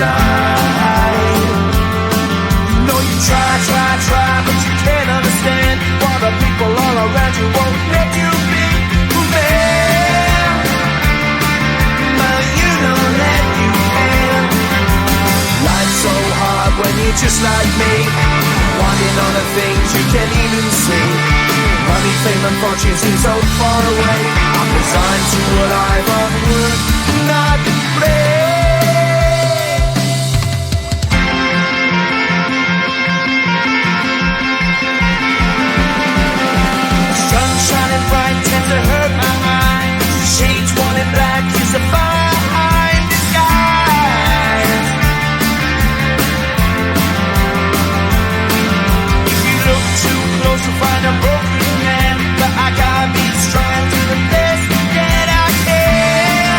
alive. No, you try, but you can't understand why the people all around you won't let you be who man. But you know that you can. Life's so hard when you're just like me, wanting all the things you can't even see. Money, fame and fortune seem so far away. I'm resigned to a life of work, not play. Sun shining bright tends to hurt my eyes. Shades worn in black is a fine disguise. If you look too close you'll find a broken man, but I gotta be strong to the best that I can.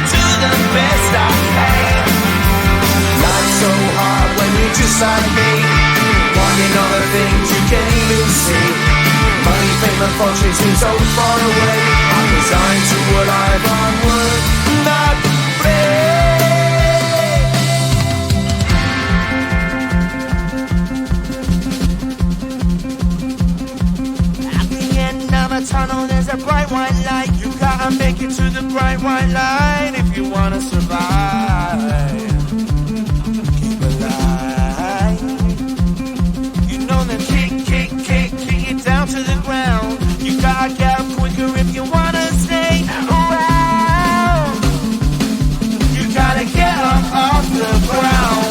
To the best I can. Life's so hard when you're just like me, wanting all the things you can't even see. Money, fame and fortune seem so far away. I'm resigned to a life on work, not play. At the end of a tunnel there's a bright white light. You gotta make it to the bright white light if you wanna survive. Keep alive. You know that kick it down to the ground. You gotta get up quicker if you wanna stay around. You gotta get up off the ground.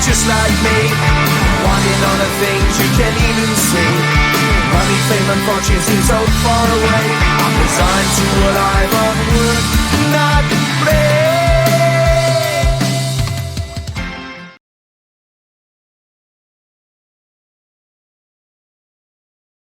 just like me, wanting all the things you can't even see. Money, fame and fortune seem so far away. I'm resigned to what I've always